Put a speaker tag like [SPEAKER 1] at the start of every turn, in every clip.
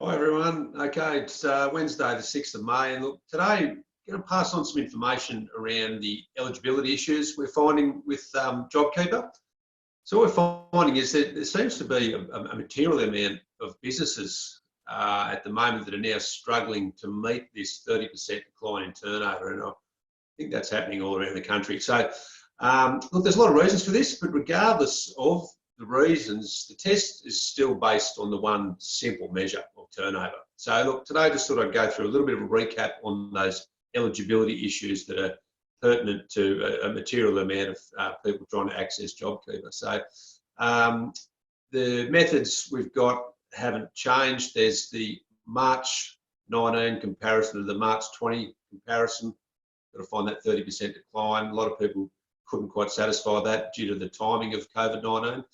[SPEAKER 1] Hi everyone. Okay, it's Wednesday the 6th of May, and look, today I'm going to pass on some information around the eligibility issues we're finding with JobKeeper. So what we're finding is that there seems to be a material amount of businesses at the moment that are now struggling to meet this 30% decline in turnover, and I think that's happening all around the country. So look, there's a lot of reasons for this, but regardless of the reasons, the test is still based on the one simple measure of turnover. So look, today I just thought I'd go through a little bit of a recap on those eligibility issues that are pertinent to a material amount of people trying to access JobKeeper. So the methods we've got haven't changed. There's the March 19 comparison to the March 20 comparison. Got to find that 30% decline. A lot of people couldn't quite satisfy that due to the timing of COVID-19.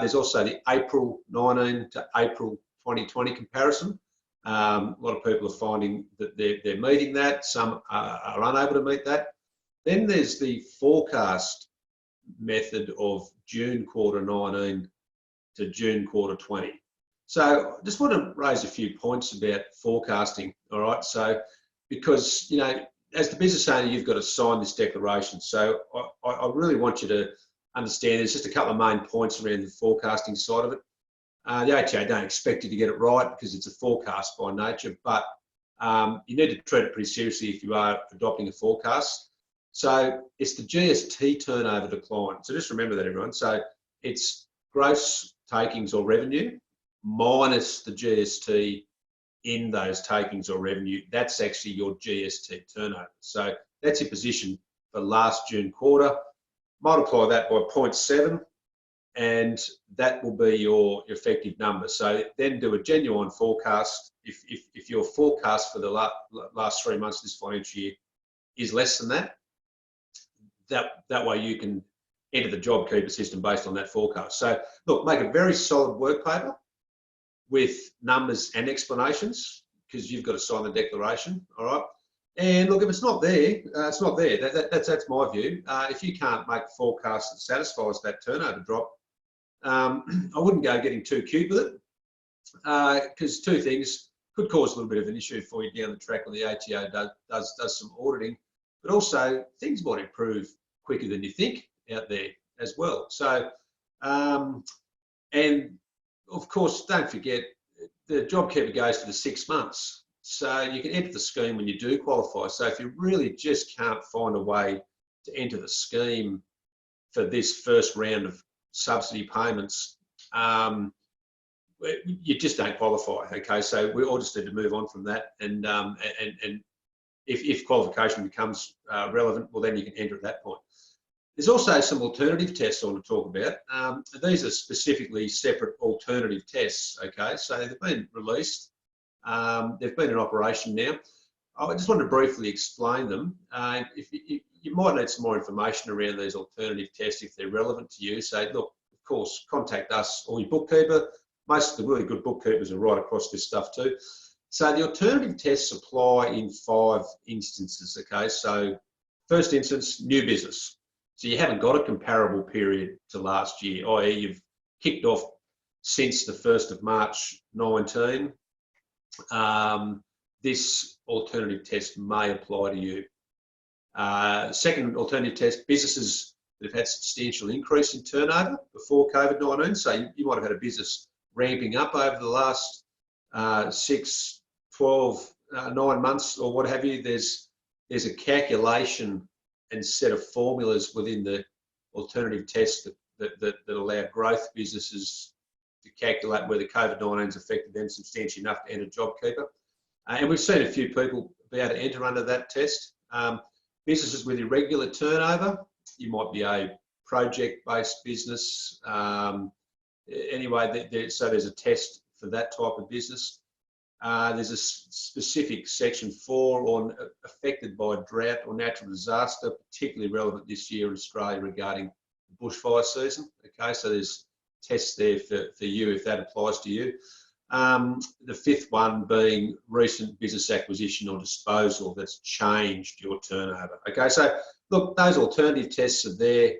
[SPEAKER 1] There's also the April 19 to April 2020 comparison. A lot of people are finding that they're meeting that. Some are unable to meet that. Then there's the forecast method of June quarter 19 to June quarter 20. So I just want to raise a few points about forecasting, all right? So because, you know, as the business owner, you've got to sign this declaration. So I really want you to understand there's just a couple of main points around the forecasting side of it. The ATO don't expect you to get it right because it's a forecast by nature, but you need to treat it pretty seriously if you are adopting a forecast. So it's the GST turnover decline. So just remember that, everyone. So it's gross takings or revenue minus the GST in those takings or revenue. That's actually your GST turnover. So that's your position for last June quarter. Multiply that by 0.7 and that will be your effective number. So then do a genuine forecast. If your forecast for the last 3 months of this financial year is less than that, that way you can enter the JobKeeper system based on that forecast. So look, make a very solid work paper with numbers and explanations, because you've got to sign the declaration, all right? And look, if it's not there, it's not there. That's my view. If you can't make a forecast that satisfies that turnover drop, I wouldn't go getting too cute with it, because two things could cause a little bit of an issue for you down the track when the ATO does some auditing, but also things might improve quicker than you think out there as well. So, and of course, don't forget, the JobKeeper goes for the 6 months. So you can enter the scheme when you do qualify. So if you really just can't find a way to enter the scheme for this first round of subsidy payments, you just don't qualify, okay? So we all just need to move on from that. And if qualification becomes relevant, well, then you can enter at that point. There's also some alternative tests I want to talk about. These are specifically separate alternative tests, okay? So they've been released. They've been in operation now. I just want to briefly explain them. If you might need some more information around these alternative tests if they're relevant to you. So look, of course, contact us or your bookkeeper. Most of the really good bookkeepers are right across this stuff too. So the alternative tests apply in 5 instances, okay? So first instance, new business. So you haven't got a comparable period to last year, i.e. you've kicked off since the 1st of March 19. This alternative test may apply to you. Second alternative test, businesses that have had substantial increase in turnover before COVID-19. So you might have had a business ramping up over the last 6, 12, 9 months or what have you. There's a calculation and set of formulas within the alternative tests that allow growth businesses to calculate whether COVID-19 has affected them substantially enough to enter JobKeeper. And we've seen a few people be able to enter under that test. Businesses with irregular turnover, you might be a project-based business. Anyway, so there's a test for that type of business. There's a specific section 4 on affected by drought or natural disaster, particularly relevant this year in Australia regarding the bushfire season. Okay, so there's tests there for you if that applies to you. The 5th one being recent business acquisition or disposal that's changed your turnover. Okay, so look, those alternative tests are there.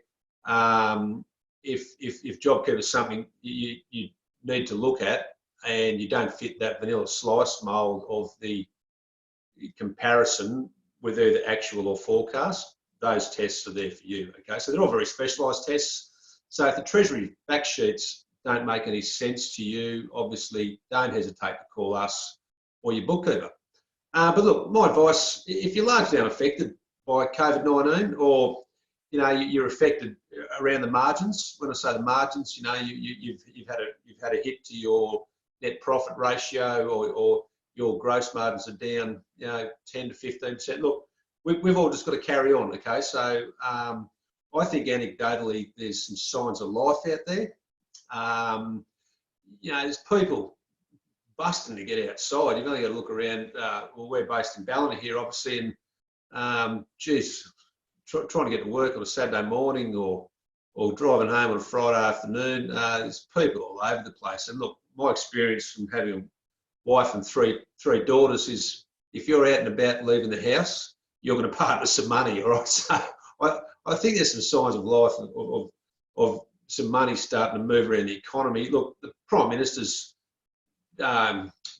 [SPEAKER 1] If JobKeeper is something you need to look at, and you don't fit that vanilla slice mould of the comparison with either actual or forecast, those tests are there for you. Okay, so they're all very specialised tests. So if the Treasury fact sheets don't make any sense to you, obviously don't hesitate to call us or your bookkeeper. But look, my advice, if you're largely unaffected by COVID-19, or you're affected around the margins. When I say the margins, you've had a hit to your net profit ratio, or your gross margins are down, 10 to 15%. Look, we've all just got to carry on. Okay, so I think anecdotally there's some signs of life out there. There's people busting to get outside. You've only got to look around. Well, we're based in Ballina here, obviously, and trying to get to work on a Saturday morning or driving home on a Friday afternoon. There's people all over the place. And look, my experience from having a wife and three daughters is, if you're out and about leaving the house, you're going to part with some money. All right, so I think there's some signs of life, of some money starting to move around the economy. Look, the Prime Minister's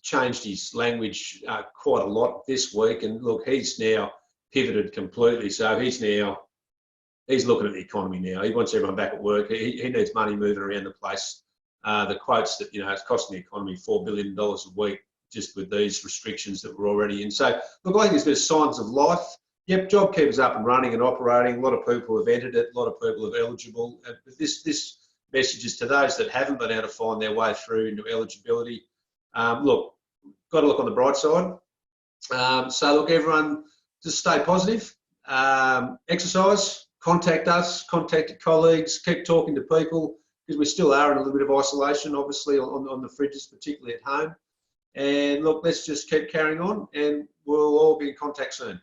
[SPEAKER 1] changed his language quite a lot this week, and look, he's now pivoted completely. So he's looking at the economy now. He wants everyone back at work. He needs money moving around the place. The quotes that it's costing the economy $4 billion a week just with these restrictions that we're already in. So look, I think there's been signs of life. Yep, JobKeeper's up and running and operating. A lot of people have entered it. A lot of people are eligible. This message is to those that haven't been able to find their way through into eligibility. Look, got to look on the bright side. So look, everyone, just stay positive. Exercise. Contact us. Contact your colleagues. Keep talking to people, because we still are in a little bit of isolation, obviously, on the fridges, particularly at home. And look, let's just keep carrying on, and we'll all be in contact soon.